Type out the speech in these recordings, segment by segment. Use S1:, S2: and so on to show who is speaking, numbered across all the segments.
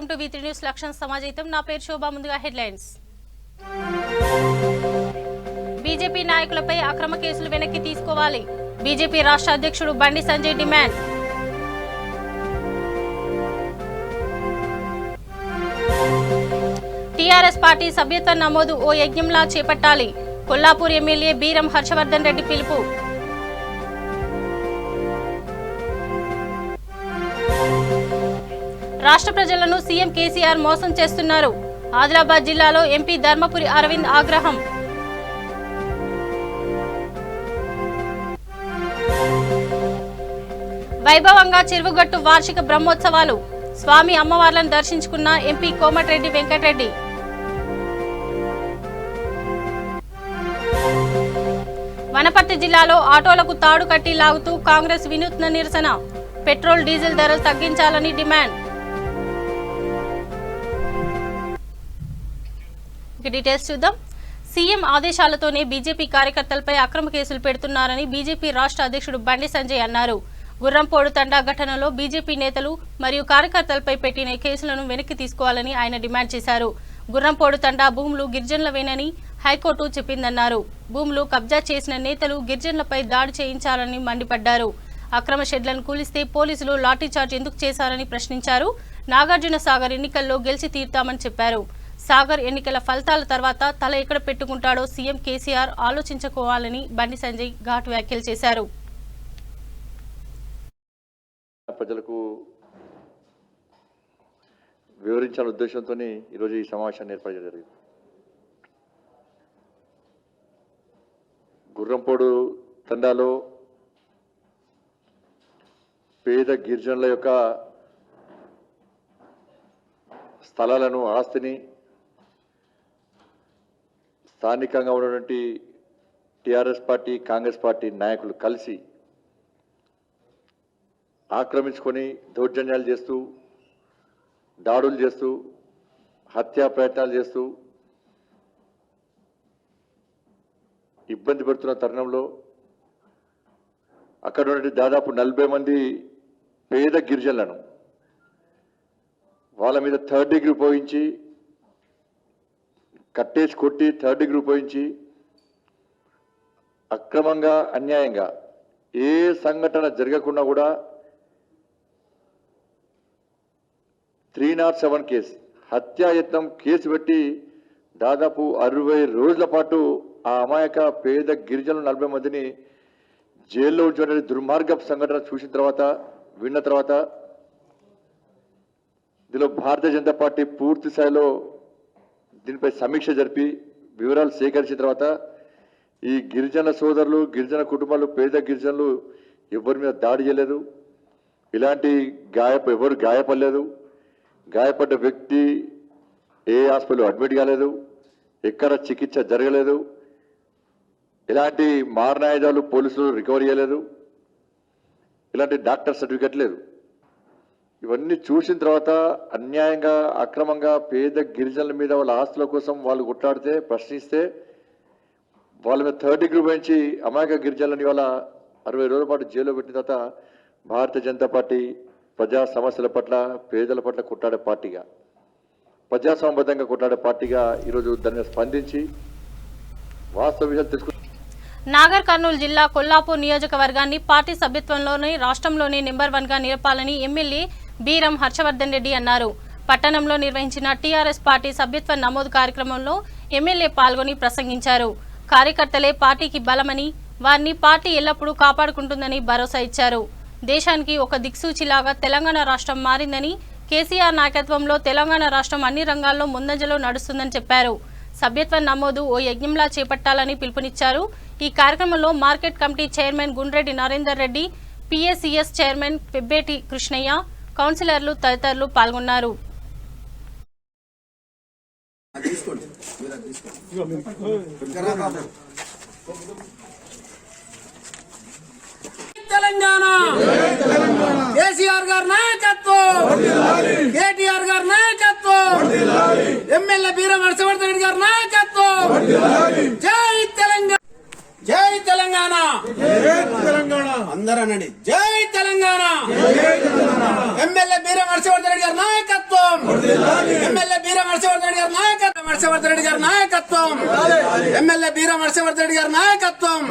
S1: Welcome to V3 news లక్ష్యం సమాజం. నా పేరు శోభా. ముందుగా హెడ్లైన్స్. బీజేపీ నాయకులపై అక్రమ కేసులు వెనక్కి తీసుకోవాలి. బీజేపీ రాష్ట్ర అధ్యక్షుడు Bandi Sanjay demand. TRS party సభ్యత్వ నమోదు ఓ యజ్ఞంలా చేపట్టాలి. కొల్లాపూర్ ఎమ్మెల్యే బీరం హర్షవర్ధన్ రెడ్డి పిలుపు. రాష్ట్ర ప్రజలను సీఎం కేసీఆర్ మోసం చేస్తున్నారు. ఆదిలాబాద్ జిల్లాలో ఎంపీ ధర్మపురి అరవింద్ ఆగ్రహం. వైభవంగా చెరువుగట్టు వార్షిక బ్రహ్మోత్సవాలు. స్వామి అమ్మవార్లను దర్శించుకున్న ఎంపీ కోమటిరెడ్డి వెంకటరెడ్డి. వనపర్తి జిల్లాలో ఆటోలకు తాడు కట్టి లాగుతూ కాంగ్రెస్ వినూత్న నిరసన. పెట్రోల్ డీజిల్ ధరలు తగ్గించాలని డిమాండ్. డీటెయిల్స్ చూద్దాం. సీఎం ఆదేశాలతోనే బీజేపీ కార్యకర్తలపై అక్రమ కేసులు పెడుతున్నారని బీజేపీ రాష్ట్ర అధ్యక్షుడు బండి సంజయ్ అన్నారు. గుర్రంపోడు తండా ఘటనలో బీజేపీ నేతలు మరియు కార్యకర్తలపై పెట్టిన కేసులను వెనక్కి తీసుకోవాలని ఆయన డిమాండ్ చేశారు. గుర్రంపోడు తండా భూములు గిరిజనులవేనని హైకోర్టు చెప్పిందన్నారు. భూములు కబ్జా చేసిన నేతలు గిరిజనులపై దాడి చేయించాలని మండిపడ్డారు. అక్రమ షెడ్లను కూలిస్తే పోలీసులు లాఠీచార్జ్ ఎందుకు చేశారని ప్రశ్నించారు. నాగార్జున సాగర్ ఎన్నికల్లో గెలిచి తీరుతామని చెప్పారు. సాగర్ ఎన్నికల ఫలితాల తర్వాత తల ఎక్కడ పెట్టుకుంటాడో సీఎం కేసీఆర్ ఆలోచించుకోవాలని బండి సంజయ్ ఘాటు వ్యాఖ్యలు చేశారు.
S2: ప్రజలకు వివరించాల ఉద్దేశంతో ఈరోజు ఈ సమావేశాన్ని ఏర్పాటు చేయడం జరిగింది. గుర్రంపోడు తండాలో పేద గిరిజనుల యొక్క స్థలాలను, ఆస్తిని స్థానికంగా ఉన్నటువంటి టీఆర్ఎస్ పార్టీ, కాంగ్రెస్ పార్టీ నాయకులు కలిసి ఆక్రమించుకొని దౌర్జన్యాలు చేస్తూ, దాడులు చేస్తూ, హత్యా ప్రయత్నాలు చేస్తూ ఇబ్బంది పెడుతున్న తరుణంలో అక్కడ ఉన్నటువంటి దాదాపు 40 మంది పేద గిరిజనులను వాళ్ళ మీద 3rd డిగ్రీ ఉపయోగించి కట్టేసి కొట్టి 3rd డిగ్రీ ఉపయోగించి అక్రమంగా, అన్యాయంగా ఏ సంఘటన జరగకుండా కూడా 307 కేసు హత్యాయత్నం కేసు పెట్టి దాదాపు 60 రోజుల పాటు ఆ అమాయక పేద గిరిజనులు 40 మందిని జైల్లో ఉంచిన దుర్మార్గపు సంఘటన చూసిన తర్వాత, విన్న తర్వాత దీనిలో భారతీయ జనతా పార్టీ పూర్తి స్థాయిలో దీనిపై సమీక్ష జరిపి వివరాలు సేకరించిన తర్వాత ఈ గిరిజన సోదరులు, గిరిజన కుటుంబాలు, పేద గిరిజనులు ఎవరి మీద దాడి చేయలేదు. ఇలాంటి ఎవరు గాయపడలేదు. గాయపడ్డ వ్యక్తి ఏ హాస్పిటల్లో అడ్మిట్ కాలేదు. ఎక్కడ చికిత్స జరగలేదు. ఇలాంటి మారణాయుధాలు పోలీసులు రికవరీ చేయలేదు. ఇలాంటి డాక్టర్ సర్టిఫికెట్ లేదు. ఇవన్నీ చూసిన తర్వాత అన్యాయంగా, అక్రమంగా పేద గిరిజనుల మీద వాళ్ళ ఆస్తుల కోసం వాళ్ళు కొట్లాడితే, ప్రశ్నిస్తే వాళ్ళ మీద 3rd డిగ్రీ ఉపయోగించి అమాయక గిరిజనులని వాళ్ళ 60 రోజుల పాటు జైల్లో పెట్టిన తర్వాత భారతీయ జనతా పార్టీ ప్రజా సమస్యల పట్ల, పేదల పట్ల కొట్లాడే పార్టీగా, ప్రజాస్వామ్యబద్ధంగా కొట్లాడే పార్టీగా ఈరోజు దాన్ని స్పందించి వాస్తవ విషయాలు తెలుసుకు.
S1: నాగర్ కర్నూలు జిల్లా కొల్లాపూర్ నియోజకవర్గాన్ని పార్టీ సభ్యత్వంలోనే రాష్ట్రంలోనే నెంబర్ 1గా నిలపాలని ఎమ్మెల్యే బీరం హర్షవర్ధన్ రెడ్డి అన్నారు. పట్టణంలో నిర్వహించిన టీఆర్ఎస్ పార్టీ సభ్యత్వ నమోదు కార్యక్రమంలో ఎమ్మెల్యే పాల్గొని ప్రసంగించారు. కార్యకర్తలే పార్టీకి బలమని, వారిని పార్టీ ఎల్లప్పుడూ కాపాడుకుంటుందని భరోసా ఇచ్చారు. దేశానికి ఒక దిక్సూచిలాగా తెలంగాణ రాష్ట్రం మారిందని, కేసీఆర్ నాయకత్వంలో తెలంగాణ రాష్ట్రం అన్ని రంగాల్లో ముందంజలో నడుస్తుందని చెప్పారు. సభ్యత్వ నమోదు ఓ యజ్ఞంలా చేపట్టాలని పిలుపునిచ్చారు. ఈ కార్యక్రమంలో market committee chairman Gundreddy Narender Reddy, PSCS chairman Pebbeti Krishnaiah, కౌన్సిలర్లు తదితరులు పాల్గొన్నారు.
S3: తెలంగాణ కేసీఆర్ గారి నాయకత్వం, కేటీఆర్ గారి నాయకత్వం, ఎమ్మెల్యే బీరం హర్షవర్ధన్ రెడ్డి గారి నాయకత్వం. జై తెలంగాణ, జై తెలంగాణ, అందరూ అనండి. జై తెలంగాణ. ఎమ్మెల్యే బీరం హర్షవర్ధన్ రెడ్డి గారి నాయకత్వం. ఎమ్మెల్యే బీరం హర్షవర్ధన్ రెడ్డి గారి నాయకత్వం, హర్షవర్ధన్ రెడ్డి గారి నాయకత్వం, ఎమ్మెల్యే బీరం హర్షవర్ధన్ రెడ్డి గారి నాయకత్వం.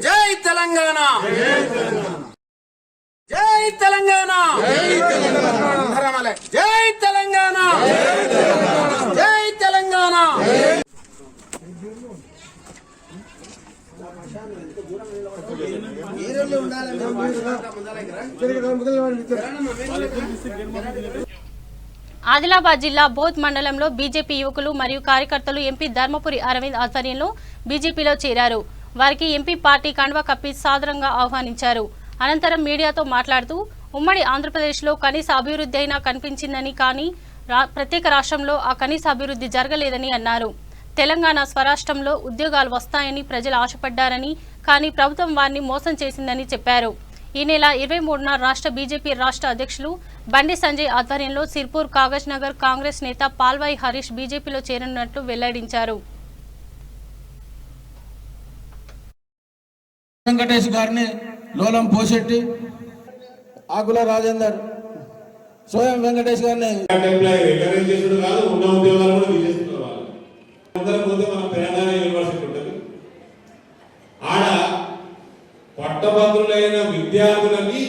S3: జై తెలంగాణ, జై తెలంగాణ, జై తెలంగాణ, జై తెలంగాణ.
S1: ఆదిలాబాద్ జిల్లా బోధ్ మండలంలో బీజేపీ యువకులు మరియు కార్యకర్తలు ఎంపీ ధర్మపురి అరవింద్ ఆధ్వర్యంలో బీజేపీలో చేరారు. వారికి ఎంపీ పార్టీ కండువా కప్పి సాదరంగా ఆహ్వానించారు. అనంతరం మీడియాతో మాట్లాడుతూ ఉమ్మడి ఆంధ్రప్రదేశ్లో కనీస అభివృద్ధి అయినా కనిపించిందని, కానీ ప్రత్యేక రాష్ట్రంలో ఆ కనీస అభివృద్ధి జరగలేదని అన్నారు. తెలంగాణ స్వరాష్ట్రంలో ఉద్యోగాలు వస్తాయని ప్రజలు ఆశపడ్డారని, కానీ ప్రభుత్వం వారిని మోసం చేసిందని చెప్పారు. ఈ నెల 23న రాష్ట్ర బీజేపీ రాష్ట్ర అధ్యక్షులు బండి సంజయ్ ఆధ్వర్యంలో సిర్పూర్ కాగజ్ నగర్ కాంగ్రెస్ నేత పాల్వాయి హరీష్ బీజేపీలో చేరనున్నట్లు వెల్లడించారు.
S4: వెంకటేష్ గారిని లోలం పోషెట్టి, ఆకుల రాజేందర్, స్వయం వెంకటేష్ గారిని
S5: పట్టభద్రులైన విద్యార్థులకి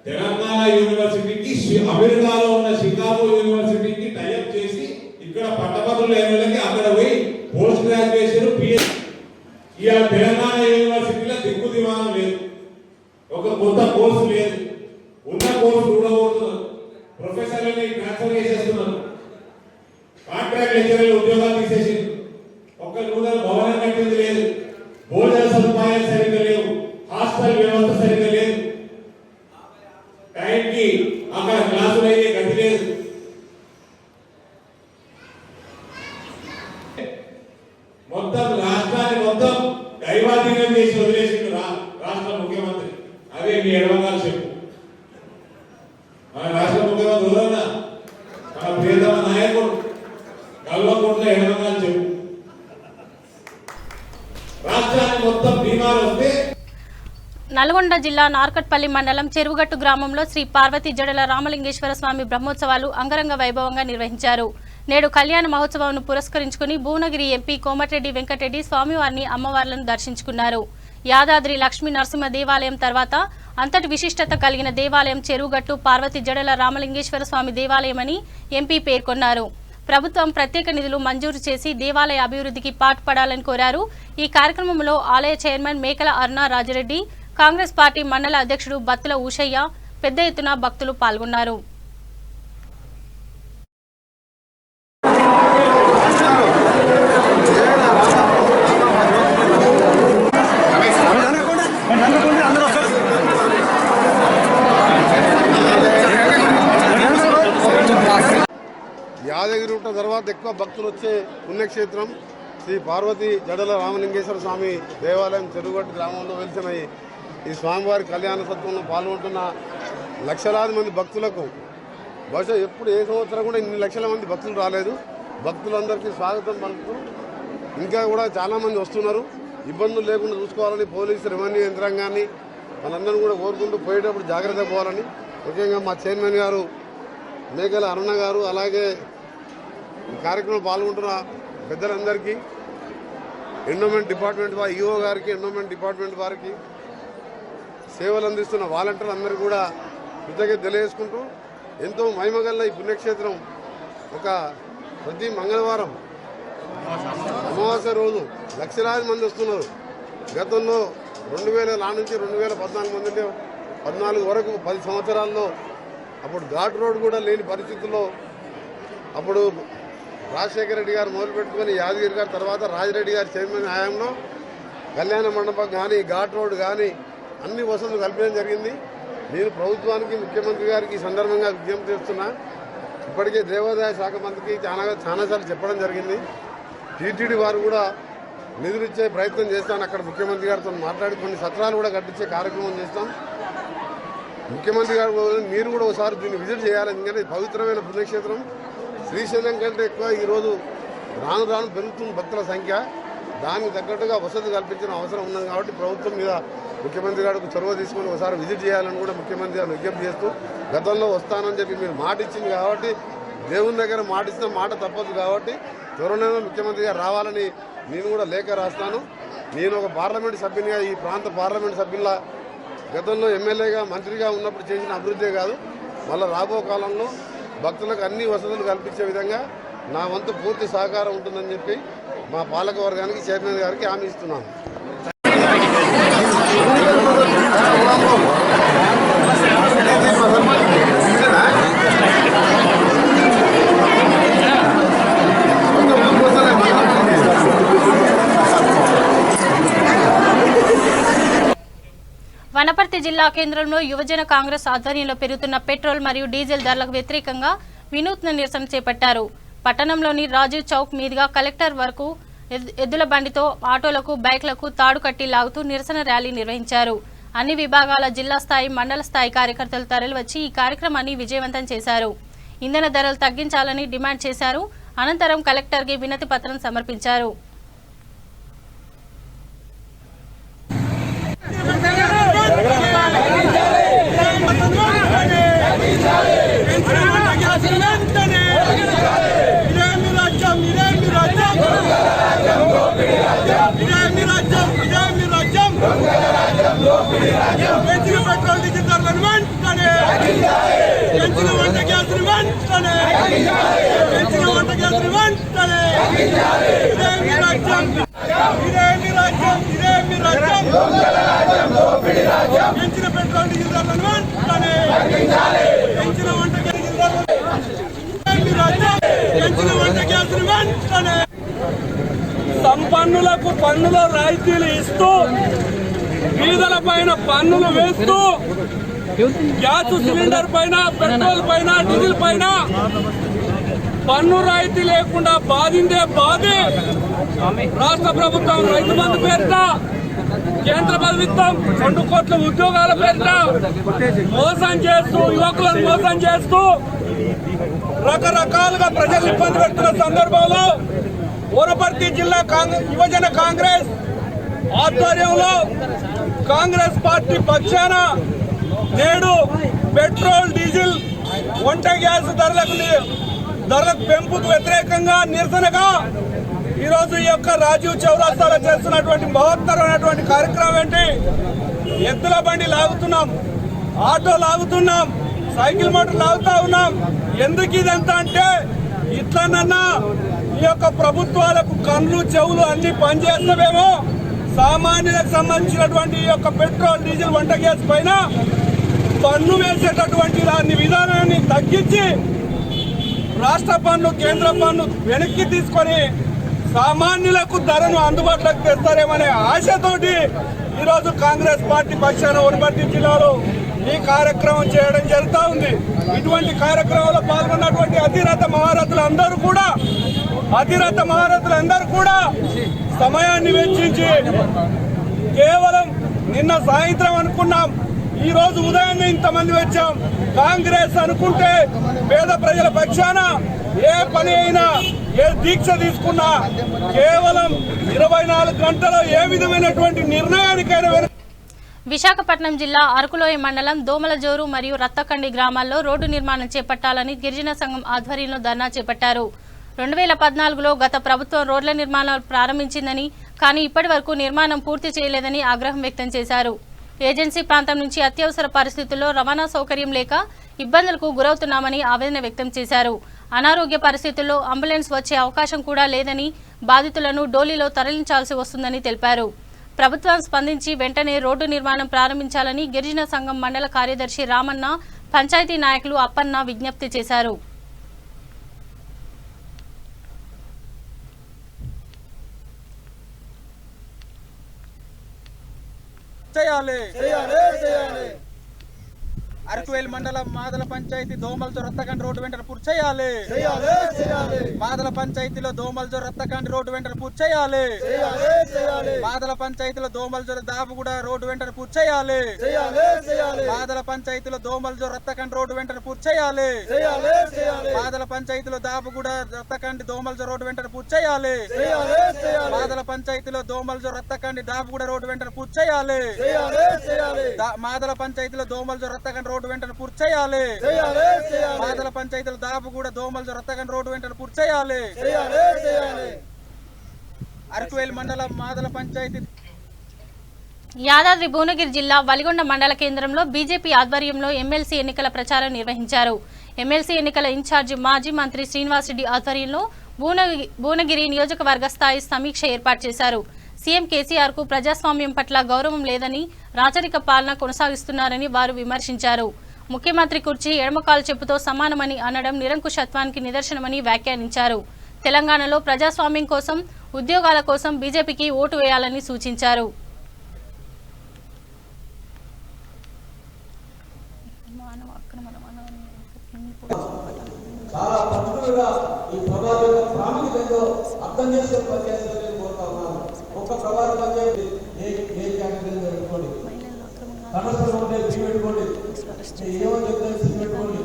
S5: తెలంగాణ యూనివర్సిటీకి అమెరికాలో ఉన్న షికాగో యూనివర్సిటీకి టైఅప్ చేసి ఇక్కడ పట్టభద్రులైన వాళ్ళకి అక్కడ పోయి పోస్ట్ గ్రాడ్యుయేషన్ పిహెచ్డి. ఇవాళ తెలంగాణ యూనివర్సిటీలో దిక్కు దివాణం లేదు, ఒక కొత్త కోర్సు లేదు, ఉన్న కోర్సు చూడబోతున్నారు, ప్రొఫెసర్లని ట్రాన్స్ఫర్ చేసేస్తున్నారు, కాంట్రాక్ట్ లెక్చరర్లు ఉద్యోగాలు తీసేసి, ఒక నూతన భవనం కట్టింది లేదు, భోజన సదుపాయాలు సరిగ్గా లేవు, హాస్టల్ వ్యవస్థ సరిగ్గా లేదు, టైంకి అక్కడ క్లాసులు అయ్యే గతి లేదు. మొత్తం రాష్ట్రాన్ని మొత్తం దైవాధీనం చేసి వదిలేసిండు రాష్ట్ర ముఖ్యమంత్రి. అదే మీ ఎడవగాలు చెప్పు. మన రాష్ట్ర ముఖ్యమంత్రి ఉదరణ మన ప్రియతమ నాయకుడు కల్వకుంట్ల ఎడవగాలు చెప్పు. రాష్ట్రాన్ని మొత్తం బీమాలు వస్తే.
S1: నల్గొండ జిల్లా నార్కట్పల్లి మండలం చెరువుగట్టు గ్రామంలో శ్రీ పార్వతీ జడల రామలింగేశ్వర స్వామి బ్రహ్మోత్సవాలు అంగరంగ వైభవంగా నిర్వహించారు. నేడు కళ్యాణ మహోత్సవాన్ని పురస్కరించుకుని భువనగిరి ఎంపీ కోమటిరెడ్డి వెంకటరెడ్డి స్వామివారిని అమ్మవార్లను దర్శించుకున్నారు. యాదాద్రి లక్ష్మీ నరసింహ దేవాలయం తర్వాత అంతటి విశిష్టత కలిగిన దేవాలయం చెరువుగట్టు పార్వతీ జడల రామలింగేశ్వర స్వామి దేవాలయమని ఎంపీ పేర్కొన్నారు. ప్రభుత్వం ప్రత్యేక నిధులు మంజూరు చేసి దేవాలయ అభివృద్ధికి పాటుపడాలని కోరారు. ఈ కార్యక్రమంలో ఆలయ చైర్మన్ మేకల అరుణ రాజిరెడ్డి, కాంగ్రెస్ పార్టీ మండల అధ్యక్షుడు బత్తుల ఊషయ్య పెద్ద ఎత్తున భక్తులు పాల్గొన్నారు.
S6: యాదగిరి గుట్ట తర్వాత ఎక్కువ భక్తులు వచ్చే పుణ్యక్షేత్రం శ్రీ పార్వతీ జడల రామలింగేశ్వర స్వామి దేవాలయం చెరువుగట్టు గ్రామంలో వెలిసిన ఈ స్వామివారి కళ్యాణ సత్వంలో పాల్గొంటున్న లక్షలాది మంది భక్తులకు బహుశా ఎప్పుడు ఏ సంవత్సరం కూడా ఇన్ని లక్షల మంది భక్తులు రాలేదు. భక్తులందరికీ స్వాగతం పలుకుతూ ఇంకా కూడా చాలామంది వస్తున్నారు. ఇబ్బందులు లేకుండా చూసుకోవాలని పోలీసు రెవెన్యూ యంత్రాంగాన్ని వాళ్ళందరూ కూడా కోరుకుంటూ పోయేటప్పుడు జాగ్రత్తగా పోవాలని ముఖ్యంగా మా చైర్మన్ గారు మేకల అరుణ గారు, అలాగే ఈ కార్యక్రమంలో పాల్గొంటున్న పెద్దలందరికీ, ఎండోమెంట్ డిపార్ట్మెంట్ వారి ఈఓ గారికి, ఎండోమెంట్ డిపార్ట్మెంట్ వారికి, సేవలు అందిస్తున్న వాలంటీర్లు అందరికీ కూడా కృతజ్ఞత తెలియజేసుకుంటూ ఎంతో మహిమగల్ల ఈ పుణ్యక్షేత్రం ప్రతి మంగళవారం అమావాస్య రోజు లక్షలాది మంది వస్తున్నారు. గతంలో 2000 నుంచి 2014 మంది ఉంటే 14 వరకు 10 సంవత్సరాల్లో అప్పుడు ఘాట్ రోడ్ కూడా లేని పరిస్థితుల్లో అప్పుడు రాజశేఖర రెడ్డి గారు మొదలుపెట్టుకొని యాదగిరి గారి తర్వాత రాజిరెడ్డి గారి చైర్మన్ హయాంలో కళ్యాణ మండపం కానీ ఘాట్ రోడ్ కానీ అన్ని వసతులు కల్పించడం జరిగింది. నేను ప్రభుత్వానికి, ముఖ్యమంత్రి గారికి ఈ సందర్భంగా విజ్ఞప్తి చేస్తున్నా. ఇప్పటికే దేవాదాయ శాఖ మంత్రికి చాలాసార్లు చెప్పడం జరిగింది. టీటీడీ వారు కూడా నిధులు ఇచ్చే ప్రయత్నం చేస్తాను. అక్కడ ముఖ్యమంత్రి గారితో మాట్లాడి కొన్ని సత్రాలు కూడా కట్టించే కార్యక్రమం చేస్తాం. ముఖ్యమంత్రి గారు మీరు కూడా ఒకసారి దీన్ని విజిట్ చేయాలి. ఎందుకంటే పవిత్రమైన పుణ్యక్షేత్రం. శ్రీశైలం కంటే ఎక్కువ ఈరోజు రాను రాను పెరుగుతున్న భక్తుల సంఖ్య. దానికి తగ్గట్టుగా వసతి కల్పించిన అవసరం ఉన్నది కాబట్టి ప్రభుత్వం మీద ముఖ్యమంత్రి గారికి చొరవ తీసుకొని ఒకసారి విజిట్ చేయాలని కూడా ముఖ్యమంత్రి గారు విజ్ఞప్తి చేస్తూ గతంలో వస్తానని చెప్పి మీరు మాట ఇచ్చింది కాబట్టి దేవుని దగ్గర మాట ఇచ్చిన మాట తప్పదు కాబట్టి త్వరలో ముఖ్యమంత్రి గారు రావాలని నేను కూడా లేఖ రాస్తాను. నేను ఒక పార్లమెంటు సభ్యునిగా ఈ ప్రాంత పార్లమెంటు సభ్యుల గతంలో ఎమ్మెల్యేగా మంత్రిగా ఉన్నప్పుడు చేసిన అభివృద్ధే కాదు, మళ్ళీ రాబో కాలంలో భక్తులకు అన్ని వసతులు కల్పించే విధంగా నా వంతు పూర్తి సహకారం ఉంటుందని చెప్పి మా పాలక వర్గానికి చైర్మన్ గారికి హామీ ఇస్తున్నాను.
S1: వనపర్తి జిల్లా కేంద్రంలో యువజన కాంగ్రెస్ ఆధ్వర్యంలో పెరుగుతున్న పెట్రోల్ మరియు డీజిల్ ధరలకు వ్యతిరేకంగా వినూత్న నిరసన చేపట్టారు. పట్టణంలోని రాజీవ్ చౌక్ మీదుగా కలెక్టర్ వరకు ఎద్దుల బండితో ఆటోలకు బైక్లకు తాడు కట్టి లాగుతూ నిరసన ర్యాలీ నిర్వహించారు. అన్ని విభాగాల జిల్లా స్థాయి మండల స్థాయి కార్యకర్తలు తరలివచ్చి ఈ కార్యక్రమాన్ని విజయవంతం చేశారు. ఇంధన ధరలు తగ్గించాలని డిమాండ్ చేశారు. అనంతరం కలెక్టర్కి వినతి పత్రం సమర్పించారు.
S7: పెట్రోల్ డీజిల్ ధరలను వెంటనే పెంచిన వంట గ్యాసులు వెంటనే పెంచిన వంట గ్యాసులు వెంటనే ఇదేమి రాజ్యం ఇదేమి రాజ్యం ఇదేమి రాజ్యం పెంచిన పెట్రోల్ డీజిల్ ధరలను వెంటనే పెంచిన వంట గ్యాసులు ఇదేమి రాజ్యం పెంచిన వంట గ్యాసులు వెంటనే సంపన్నులకు పన్నుల రాయితీలు ఇస్తూ పేదల పైన పన్నులు వేస్తూ గ్యాస్ సిలిండర్ పైన పెట్రోల్ పైన డీజిల్ పైన పన్ను రాయితీ లేకుండా బాధిందే బాధి రాష్ట్ర ప్రభుత్వం రైతు బంధు పేరిట కేంద్ర ప్రభుత్వం 2 కోట్ల ఉద్యోగాల పేరిట మోసం చేస్తూ యువకులను మోసం చేస్తూ రకరకాలుగా ప్రజలు ఇబ్బంది పెడుతున్న సందర్భంలో వనపర్తి జిల్లా యువజన కాంగ్రెస్ ఆధ్వర్యంలో కాంగ్రెస్ పార్టీ పక్షాన నేడు పెట్రోల్ డీజిల్ వంట గ్యాస్ ధరల పెంపుకు వ్యతిరేకంగా నిరసనగా ఈరోజు ఈ యొక్క రాజీవ్ చౌరస్తాలో చేస్తున్నటువంటి మహత్తరమైనటువంటి కార్యక్రమం ఏంటి? ఎద్దుల బండి లాగుతున్నాం, ఆటో లాగుతున్నాం, సైకిల్ మోటార్ లాగుతా ఉన్నాం. ఎందుకు ఇదంతా అంటే ఇట్లనన్నా ఈ యొక్క ప్రభుత్వాలకు కళ్ళు చెవులు అన్ని పనిచేస్తామేమో సామాన్యులకు సంబంధించినటువంటి ఈ యొక్క పెట్రోల్ డీజిల్ వంట గ్యాస్ పైన పన్ను వేసేటటువంటి దాని విధానాన్ని తగ్గించి రాష్ట్ర పన్ను కేంద్ర పన్ను వెనక్కి తీసుకొని సామాన్యులకు ధరను అందుబాటులోకి తెస్తారేమనే ఆశతోటి ఈరోజు కాంగ్రెస్ పార్టీ పక్షాన వనపర్తి జిల్లాలో ఈ కార్యక్రమం చేయడం జరుగుతూ ఉంది. ఇటువంటి కార్యక్రమంలో పాల్గొన్నటువంటి అతిరథ మహారథులందరూ కూడా సమయాన్ని వెచ్చించి కేవలం నిన్న సాయంత్రం అనుకున్నాం, ఈ రోజు ఉదయాన్నే ఇంతమంది వచ్చాం. కాంగ్రెస్ అనుకుంటే పేద ప్రజల పక్షాన ఏ పని అయినా ఏ దీక్ష తీసుకున్నా కేవలం 24 గంటల్లో ఏ విధమైనటువంటి నిర్ణయానికైనా
S1: విశాఖపట్నం జిల్లా అరకులోయ మండలం దోమలజోరు మరియు రత్తకండి గ్రామాల్లో రోడ్డు నిర్మాణం చేపట్టాలని గిరిజన సంఘం ఆధ్వర్యంలో ధర్నా చేపట్టారు. 2014లో గత ప్రభుత్వం రోడ్ల నిర్మాణాలు ప్రారంభించిందని, కానీ ఇప్పటి వరకు నిర్మాణం పూర్తి చేయలేదని ఆగ్రహం వ్యక్తం చేశారు. ఏజెన్సీ ప్రాంతం నుంచి అత్యవసర పరిస్థితుల్లో రవాణా సౌకర్యం లేక ఇబ్బందులకు గురవుతున్నామని ఆవేదన వ్యక్తం చేశారు. అనారోగ్య పరిస్థితుల్లో అంబులెన్స్ వచ్చే అవకాశం కూడా లేదని, బాధితులను డోలీలో తరలించాల్సి వస్తుందని తెలిపారు. ప్రభుత్వం స్పందించి వెంటనే రోడ్డు నిర్మాణం ప్రారంభించాలని గిరిజన సంఘం మండల కార్యదర్శి రామన్న, పంచాయతీ నాయకులు అప్పన్న విజ్ఞప్తి చేశారు.
S7: అరకువేలి మండలం మాదల పంచాయతీ దోమలతో రత్తకండి రోడ్డు వెంటనే పూర్తి చేయాలి. మాదల పంచాయతీలో దోమలతో రత్తకండి రోడ్డు వెంటనే పూర్తి చేయాలి. మాదల పంచాయతీలో దోమలతో దాపుగూడ రోడ్డు వెంటనే పూర్తి చేయాలి. మాదల పంచాయతీలో దోమలతో రత్తకండి రోడ్డు వెంటనే పూర్తి చేయాలి. మాదల పంచాయతీలో దాపుగూడ రత్తకండి దోమలతో రోడ్డు వెంటనే పూర్తి చేయాలి. మాదల పంచాయతీలో దోమలతో రత్తకండి దాపుగూడ రోడ్డు వెంటనే పూర్తి చేయాలి. మాదల పంచాయతీలో దోమలతో రత్తకండి రోడ్డు వెంటనే పూర్తి చేయాలి. మాదల పంచాయతీలో దాపుగూడ దోమలతో రత్తకండి రోడ్డు వెంటనే పూర్తి చేయాలి. అరకువేలి మండలం మాదల పంచాయతీ.
S1: యాదాద్రి భువనగిరి జిల్లా వలిగొండ మండల కేంద్రంలో బీజేపీ ఆధ్వర్యంలో ఎమ్మెల్సీ ఎన్నికల ప్రచారం నిర్వహించారు. ఎమ్మెల్సీ ఎన్నికల ఇన్ఛార్జి మాజీ మంత్రి శ్రీనివాసరెడ్డి ఆధ్వర్యంలో భువనగిరి నియోజకవర్గ స్థాయి సమీక్ష ఏర్పాటు చేశారు. సీఎం కేసీఆర్ కు ప్రజాస్వామ్యం పట్ల గౌరవం లేదని, రాచరిక పాలన కొనసాగిస్తున్నారని వారు విమర్శించారు. ముఖ్యమంత్రి కుర్చీ ఎడమకాలు చెప్పుతో సమానమని అనడం నిరంకుశత్వానికి నిదర్శనమని వ్యాఖ్యానించారు. తెలంగాణలో ప్రజాస్వామ్యం కోసం, ఉద్యోగాల కోసం బీజేపీకి ఓటు వేయాలని సూచించారు.
S4: చాలా పర్టికులర్గా ఈ ప్రభావం యొక్క ప్రాముఖ్యతతో అర్థం చేసుకుని పనిచేస్తారని కోరుతా ఉన్నాను. ఒక్క ప్రభావం పనిచేయండి, ఏ కేటగిరీ పెట్టుకోండి, సమస్యలు ఉంటే సీ పెట్టుకోండి, ఏమని చెప్తారు సీ పెట్టుకోండి,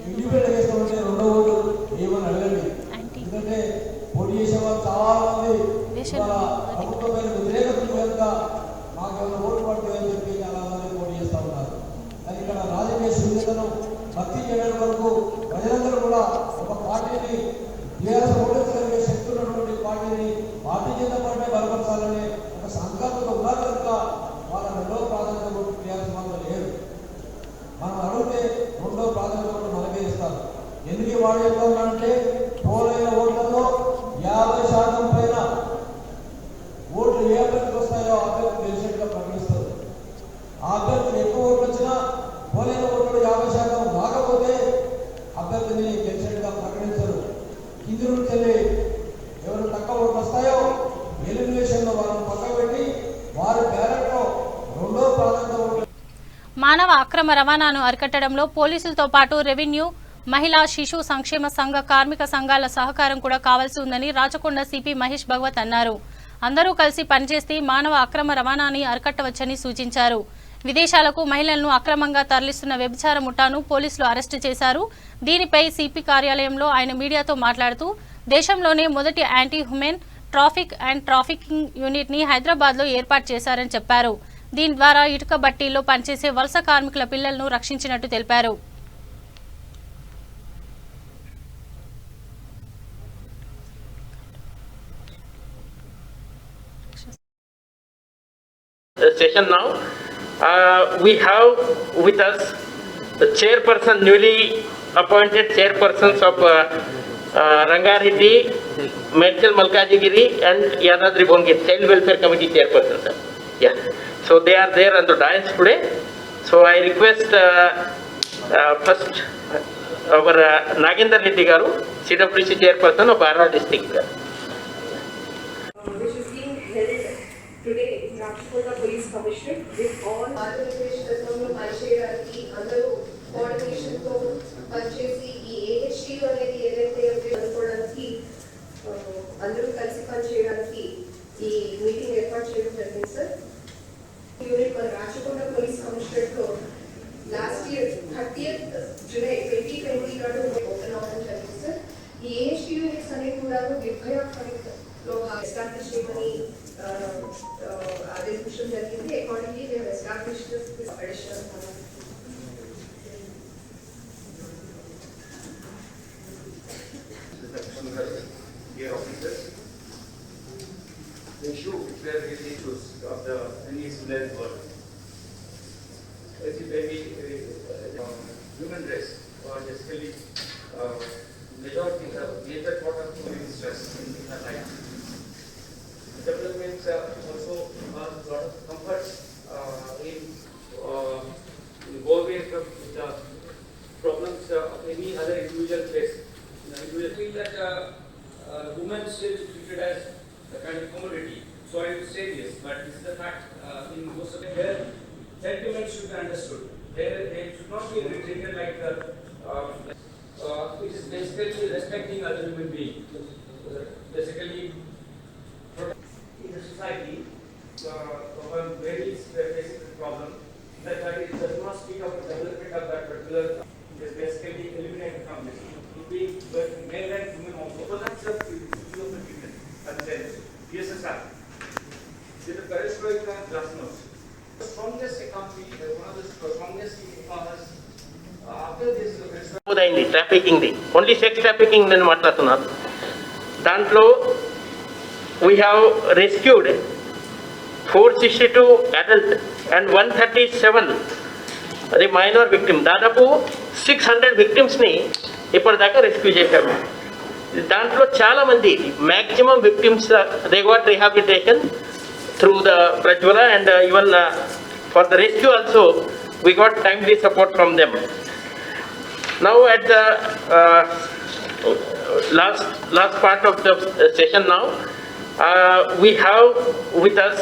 S4: ఇండిపెండెంట్ చేసుకోండి, రెండో ఓటు ఏమని అడగండి. ఎందుకంటే పోటీ చేసే వాళ్ళు చాలా మంది ప్రభుత్వమైన వ్యతిరేకత కనుక మాకేమైనా ఓటు పడుతుందని చెప్పి చాలా మంది పోటీ చేస్తూ ఉన్నారు. కానీ ఇక్కడ రాజకీయ శూన్యతను భర్తీ చేయడం వరకు ప్రజలందరూ కూడా ఒక పార్టీని టీఆర్ఎస్ ఓడించగలిగే శక్తి ఉన్నటువంటి పార్టీని భారతీయ జనతా పార్టీ బలపరచాలనే ఒక సంకల్పంతో ఉన్నారు కనుక వాళ్ళ రెండవ ప్రాధాన్యత కూడా టీఆర్ఎస్ వాళ్ళు లేదు. మనం అడిగితే రెండవ ప్రాధాన్యత కూడా మనకే ఇస్తారు. ఎందుకు వాడు చెప్తా ఉన్నారంటే పోలైన ఓట్లలో 50% పైన ఓట్లు ఏ అభ్యర్థికి వస్తాయో అభ్యర్థి గెలిచేట్టుగా ప్రకటిస్తారు. ఆ అభ్యర్థికి ఎక్కువ ఓట్లు వచ్చినా పోలైన ఓట్లు 50% రాకపోతే అభ్యర్థిని గెలిచేట్టుగా ప్రకటించరు. కింది నుంచి వెళ్ళి ఎవరు తక్కువ ఓట్లు వస్తాయో ఎలిమినేషన్లో వాళ్ళని పక్కకు పెట్టి వారి బ్యాలెట్లో రెండో ప్రాధాన్యత ఓట్లు.
S1: మానవ అక్రమ రవాణాను అరికట్టడంలో పోలీసులతో పాటు రెవెన్యూ, మహిళా శిశు సంక్షేమ సంఘ, కార్మిక సంఘాల సహకారం కూడా కావాల్సి ఉందని రాచకొండ సిపి మహేష్ భగవత్ అన్నారు. అందరూ కలిసి పనిచేస్తే మానవ అక్రమ రవాణాని అరికట్టవచ్చని సూచించారు. విదేశాలకు మహిళలను అక్రమంగా తరలిస్తున్న వ్యభిచార ముఠాను పోలీసులు అరెస్టు చేశారు. దీనిపై సిపి కార్యాలయంలో ఆయన మీడియాతో మాట్లాడుతూ దేశంలోనే మొదటి anti human traffic and trafficking unit ని హైదరాబాద్ లో ఏర్పాటు చేశారని చెప్పారు. దీని ద్వారా ఇటుక బట్టీల్లో పనిచేసే వలస కార్మికుల పిల్లలను రక్షించినట్టు తెలిపారు.
S8: Session now. We have with us the chairperson, newly appointed chairpersons of Rangareddy, Medchal Malkajgiri and Yadadri Bhuvnagiri Child Welfare Committee chairpersons. Yeah. So they are there on the dais today. So I request first our Nagendra Reddy Garu, CWC chairperson of Arra district.
S9: Which is being held today in Rachakonda Police Commissioner with all ఆంధ్రప్రదేశ్లో పనిచేయడానికి అందరూ కోఆర్డినేషన్తో పనిచేసి ఈ ఏహెచ్టీయూ అనేది ఏదైతే అనుకోవడానికి అందరూ కలిసి పనిచేయడానికి ఈ మీటింగ్ ఏర్పాటు చేయడం జరిగింది సార్. యూనిట్ మన రాచకొండ పోలీస్ కమిషనరేట్లో లాస్ట్ ఇయర్ 30th జూలై 2020 నాడు ఓపెన్ అవ్వడం జరిగింది సార్. ఈ ఏహెచ్టీయూ యూనిట్స్ అనేవి కూడా లో ఎస్టాబ్లిష్ చేయమని ఆదేశించడం జరిగింది. అకార్డింగ్లీ మేము establish additional
S10: issue where the issues of the any student work. As if maybe human race or basically majority of major part of human stress in her life. Development also has a lot of comfort in go away from the problems of any other individual face. Individual feel that women still treated as a kind of commodity. Sorry to say this, but this is the fact in most of the where sentiments should be understood. they should not be treated like it is basically respecting other human beings. Basically, in the society, one very basic problem that it does not speak of the development of that particular. It is basically eliminated from this. It being male and women also. So that's the field of the treatment. And then DSSR. With the perestroika glasnost. The strongest economy, one of the strongest economies after this perestroika.
S8: Trafficking only sex trafficking then matlatunnadu. Dantlo we have rescued 462 adult and 137 the minor victim. దాదాపు 600 victims ని ఇప్పటిదాకా rescue చేశాము. దాంట్లో చాలా మంది maximum victims they got rehabilitation through the Prajwala and even for the rescue also we got timely support from them. Now at the last part of the session now, we have with us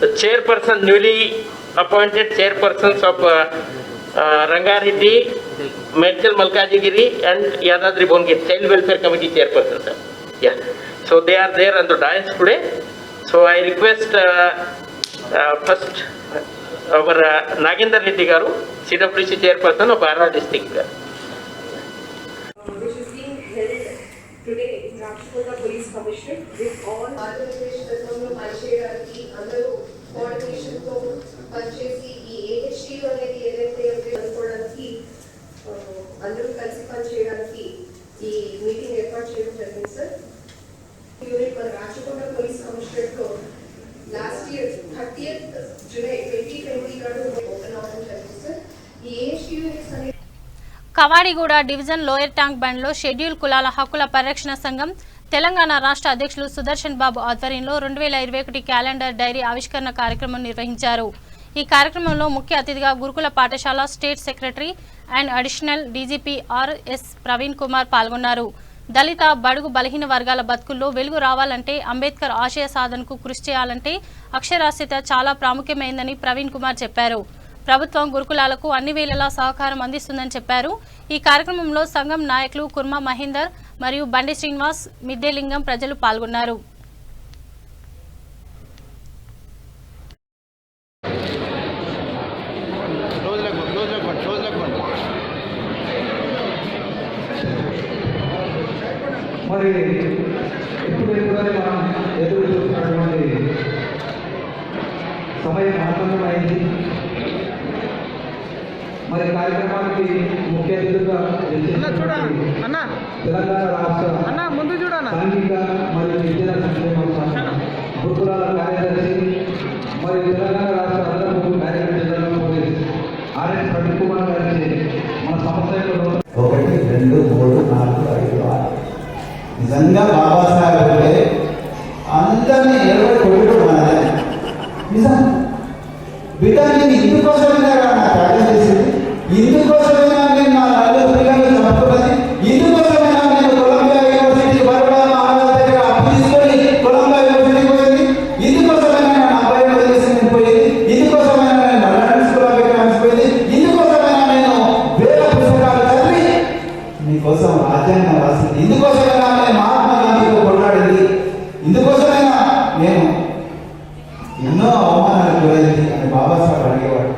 S8: the chairperson, newly appointed chairpersons of Rangareddy, Medchal Malkajgiri and Yadadri Bongir, Child Welfare Committee chairpersons. Yeah, so they are there on the dais today. So I request first our Nagendra Reddy Garu, CWC chairperson of Arra district.
S9: Which is being held today in Rajkota Police Commission with all Andhra Pradesh గతంలో పనిచేయడానికి అందరూ coordination తో పనిచేసి ఈ AHT అనేది ఏదైతే అనుకోవడానికి అందరూ కలిసి పనిచేయడానికి ఈ మీటింగ్ ఏర్పాటు చేయడం జరిగింది సార్. యూనిట్ మన రాచకొండ పోలీస్ కమిషనరేట్ లో లాస్ట్ ఇయర్ 30th జూలై 2020 నాడు ఓపెన్ అవ్వడం జరిగింది సార్. ఈ AHT యూనిట్స్ అనేది
S1: కవాడిగూడ డివిజన్ లోయర్ ట్యాంక్ బండ్లో షెడ్యూల్ కులాల హక్కుల పరిరక్షణ సంఘం తెలంగాణ రాష్ట్ర అధ్యక్షులు సుదర్శన్ బాబు ఆధ్వర్యంలో 2021 క్యాలెండర్ డైరీ ఆవిష్కరణ కార్యక్రమం నిర్వహించారు. ఈ కార్యక్రమంలో ముఖ్య అతిథిగా గురుకుల పాఠశాల state secretary and additional DGP RS Praveen Kumar పాల్గొన్నారు. దళిత బడుగు బలహీన వర్గాల బతుకుల్లో వెలుగు రావాలంటే అంబేద్కర్ ఆశయ సాధనకు కృషి చేయాలంటే అక్షరాస్యత చాలా ప్రాముఖ్యమైందని ప్రవీణ్ కుమార్ చెప్పారు. ప్రభుత్వం గురుకులాలకు అన్ని వేళలా సహకారం అందిస్తుందని చెప్పారు. ఈ కార్యక్రమంలో సంఘం నాయకులు కుర్మా మహేందర్ మరియు బండి శ్రీనివాస్, మిద్దెలింగం ప్రజలు పాల్గొన్నారు.
S4: మరి ఇప్పుడు మనం ఎదురు చూస్తున్నటువంటి సమయం ఆసన్నమైంది. మరి కార్యక్రమానికి ముఖ్య అతిథిగా తెలంగాణ రాష్ట్ర సాంఘిక మరియు విద్యా సంక్షేమ సంఘం గురుకులాల కార్యదర్శి మరియు తెలంగాణ రాష్ట్ర అదనపు director general police RS Praveen Kumar గారికి మన సంస్థలో
S11: 1, 2, 3, 4, 5, 6 నిజంగా బాబాసాహెబ్ అంటే అందరినీ నిలబడి కొట్టుకోవడం మనదే నిజం. బిడ్డ నేను ఇందుకోసమైనా నాకు అర్థం చేసింది, ఇందుకోసమైనా నేను నా నలుగురు పిల్లలు చదువుకున్నది, ఇందుకోసమైనా నేను కొలంబియా యూనివర్సిటీ బరోడా మహారాజ్ దగ్గర అప్పు తీసుకొని కొలంబియా యూనివర్సిటీకి పోయింది, ఇందుకోసమైనా నేను అబ్బాయి వదిలేసి నేను పోయింది, ఇందుకోసమైనా నేను లండన్ స్కూల్ ఆఫ్ ఎకనామిక్స్ పోయింది, ఇందుకోసమైనా నేను వేల పుస్తకాలు చదివి మీకోసం రాజ్యాంగం రాసింది, ఇందుకోసమైనా నేను మహాత్మా గాంధీతో కొట్లాడింది, ఇందుకోసమైనా నేను ఎన్నో అవమానాలు గురైంది అని బాబాసాహెబ్ అడిగేవాడు.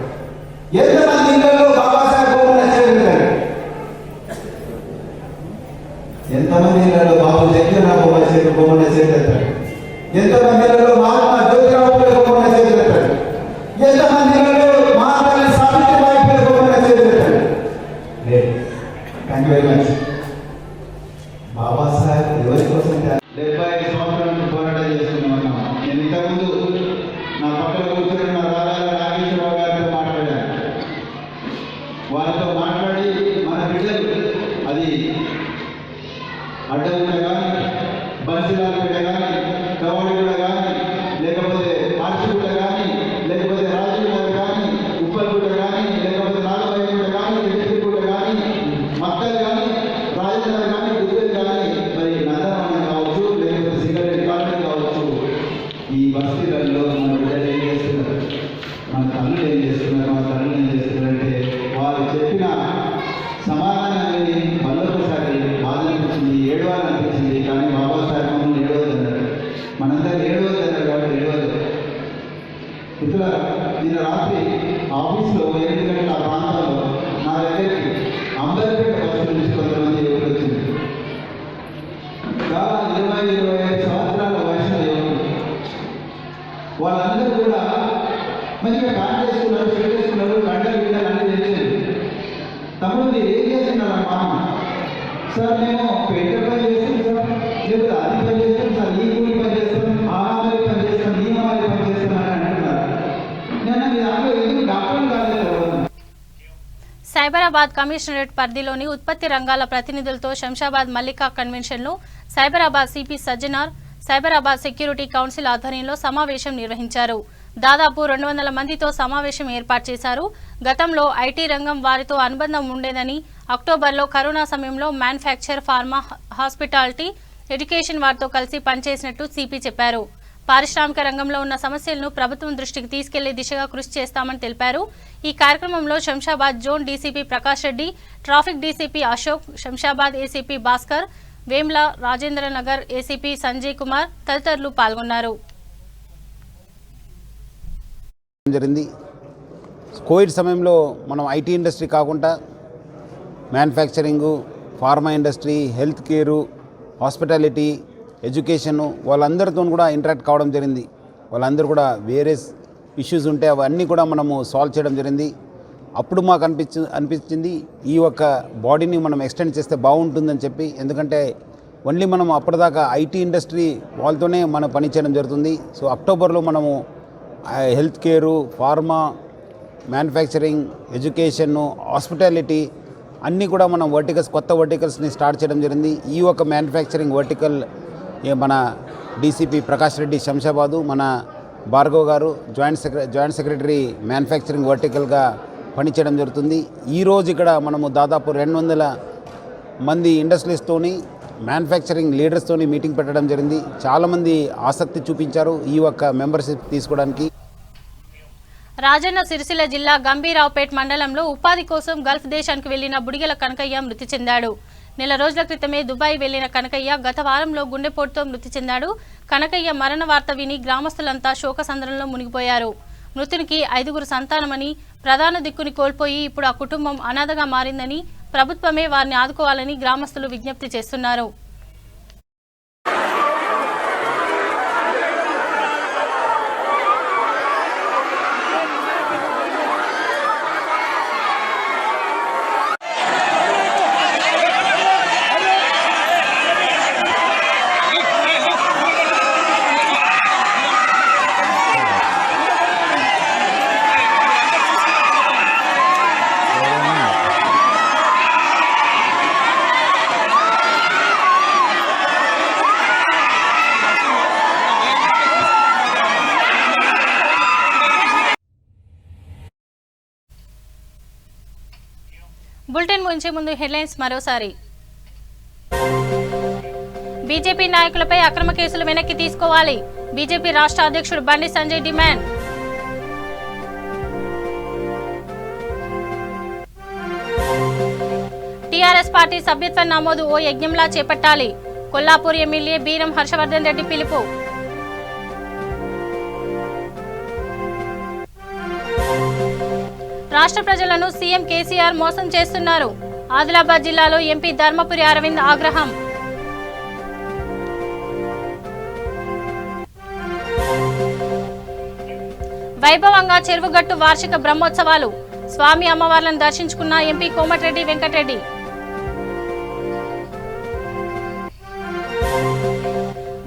S11: ఎంతమంది ఇళ్లలో బాబాసాహెబ్ బొమ్మను చేరుతాడు, ఎంతమంది ఇళ్లలో బాబు జగ్జీవనరావు బొమ్మను చేరుతాడు, ఎంతమంది ఇళ్లలో మహాత్మా జ్యోతిరావు బొమ్మను చేరుతాడు, ఎంతమంది ఇళ్లలో మహాత్మా సావిత్రిబాయి బొమ్మను చేరుతాడు. Thank you very much. Babasaheb ఎవరి కోసం 75 సంవత్సరాల నుంచి పోరాటం చేస్తున్నాం. నేను ఇంతకుముందు నా పక్కన కూర్చొని నా రాజాల నాగేశ్వరరావు గారితో మాట్లాడాను. వారితో మాట్లాడి మన బిడ్డలు అది అడ్డగుంట కానీ, బన్సిలాల్పేట కానీ, కవాడిగూడ కానీ, లేకపోతే మార్చిగూడ కానీ, లేకపోతే రాజుగూడ కానీ, ఉప్పల్గూడ కానీ, లేకపోతే నాగబాయిగూడ కానీ, ఎడిపిగూడ కానీ, మక్కల్ కానీ, రాజేంద్ర కానీ, గుద్దెలు కానీ, మరి నందనవనం కావచ్చు, లేకపోతే సిగరెట్ కాలనీ కావచ్చు, ఈ బస్తీలలో మన బిడ్డలు ఏం చేస్తున్నారు, మన తల్లులు ఏం చేస్తున్నారు, మన తల్లులు ఏం చేస్తున్నారంటే వాళ్ళందరూ కూడా మంచిగా ప్యాక్ చేసుకున్నారు, షెడ్ చేసుకున్నారు, గంటలు గిడ్డలు అన్నీ చేసేది. తమ్ముడు మీరు ఏం చేస్తున్నారమ్మా? సార్ మేము పెయింటర్ పని చేస్తాం సార్, లేకపోతే అది పని చేస్తాం సార్, ఈ కూలి పని చేస్తాం, ఆ మాదిరి పని చేస్తాం, ఈ మాదిరి పని చేస్తాం అని అంటున్నారు. నేను మీ దాంట్లో ఎందుకు డాక్టర్లు కాలేదు?
S1: సైబరాబాద్ కమిషనరేట్ పరిధిలోని ఉత్పత్తి రంగాల ప్రతినిధులతో శంషాబాద్ మల్లికా కన్వెన్షన్లో Cyberabad CP Sajjanar, Cyberabad security council ఆధ్వర్యంలో సమావేశం నిర్వహించారు. దాదాపు 200 మందితో సమావేశం ఏర్పాటు చేశారు. గతంలో ఐటీ రంగం వారితో అనుబంధం ఉండేదని, అక్టోబర్లో కరోనా సమయంలో మ్యానుఫ్యాక్చర్, ఫార్మా, హాస్పిటాలిటీ, ఎడ్యుకేషన్ వారితో కలిసి పనిచేసినట్టు సిపి చెప్పారు. పారిశ్రామిక రంగంలో ఉన్న సమస్యలను ప్రభుత్వం దృష్టికి తీసుకెళ్లే దిశగా కృషి చేస్తామని తెలిపారు. ఈ కార్యక్రమంలో Shamshabad zone DCP Prakash Reddy, traffic DCP Ashok, Shamshabad ACP Bhaskar, Vemula Rajendranagar ACP Sanjay Kumar తదితరులు పాల్గొన్నారు.
S12: జరిగింది. కోవిడ్ సమయంలో మనం ఐటీ ఇండస్ట్రీ కాకుండా manufacturing, pharma industry, health care, hospitality, education వాళ్ళందరితో కూడా ఇంటరాక్ట్ కావడం జరిగింది. వాళ్ళందరూ కూడా వేరే ఇష్యూస్ ఉంటే అవన్నీ కూడా మనము సాల్వ్ చేయడం జరిగింది. అప్పుడు మాకు అనిపించింది ఈ యొక్క బాడీని మనం ఎక్స్టెండ్ చేస్తే బాగుంటుందని చెప్పి. ఎందుకంటే ఓన్లీ మనం అప్పటిదాకా ఐటీ ఇండస్ట్రీ వాళ్ళతోనే మనం పని చేయడం జరుగుతుంది. సో అక్టోబర్లో మనము health care, pharma, manufacturing, education, hospitality అన్నీ కూడా మనం కొత్త వర్టికల్స్ని స్టార్ట్ చేయడం జరిగింది. ఈ ఒక మ్యానుఫ్యాక్చరింగ్ వర్టికల్ మన డీసీపీ ప్రకాష్ రెడ్డి శంషాబాదు, మన భార్గవ్ గారు జాయింట్ సెక్రటరీ మ్యానుఫ్యాక్చరింగ్ వర్టికల్గా పనిచేయడం జరుగుతుంది. ఈరోజు ఇక్కడ మనము దాదాపు 200 మంది ఇండస్ట్రీస్తోని, మ్యానుఫ్యాక్చరింగ్ లీడర్స్తోని మీటింగ్ పెట్టడం జరిగింది. చాలామంది ఆసక్తి చూపించారు ఈ యొక్క మెంబర్షిప్ తీసుకోవడానికి.
S1: రాజన్న సిరిసిల్ల జిల్లా గంభీరావుపేట్ మండలంలో ఉపాధి కోసం గల్ఫ్ దేశానికి వెళ్లిన బుడిగెల కనకయ్య మృతి చెందాడు. నెల రోజుల క్రితమే దుబాయ్ వెళ్లిన కనకయ్య గత వారంలో గుండెపోటుతో మృతి చెందాడు. కనకయ్య మరణ వార్త విని గ్రామస్తులంతా శోకసంద్రంలో మునిగిపోయారు. మృతునికి 5 సంతానమని, ప్రధాన దిక్కుని కోల్పోయి ఇప్పుడు ఆ కుటుంబం అనాథగా మారిందని, ప్రభుత్వమే వారిని ఆదుకోవాలని గ్రామస్తులు విజ్ఞప్తి చేస్తున్నారు. బులెటిన్ ముగించే ముందు హెడ్లైన్స్ మరోసారి. బీజేపీ నాయకులపై అక్రమ కేసులు వెనక్కి తీసుకోవాలి. బీజేపీ రాష్ట్ర అధ్యక్షుడు Bandi Sanjay demand. TRS party సభ్యత్వ నమోదు ఓ యజ్ఞంలా చేపట్టాలి. కొల్లాపూర్ ఎమ్మెల్యే బీరం హర్షవర్ధన్ రెడ్డి పిలుపు. రాష్ట్ర ప్రజలను సీఎం కేసీఆర్ మోసం చేస్తున్నారు. ఆదిలాబాద్ జిల్లాలో ఎంపీ ధర్మపురి అరవింద్ ఆగ్రహం. వైభవంగా చెరువుగట్టు వార్షిక బ్రహ్మోత్సవాలు. స్వామి అమ్మవార్లను దర్శించుకున్న ఎంపీ కోమటిరెడ్డి వెంకటరెడ్డి.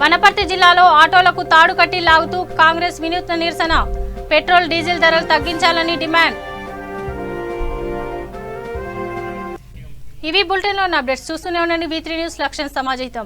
S1: వనపర్తి జిల్లాలో ఆటోలకు తాడు కట్టి లాగుతూ కాంగ్రెస్ వినూత్న నిరసన. పెట్రోల్, డీజిల్ ధరలు తగ్గించాలని డిమాండ్. ఇవి బులెటిన్లో ఉన్న అప్డేట్స్. చూస్తూనే ఉండండి V3 న్యూస్. లక్ష్యం సమాజహితం.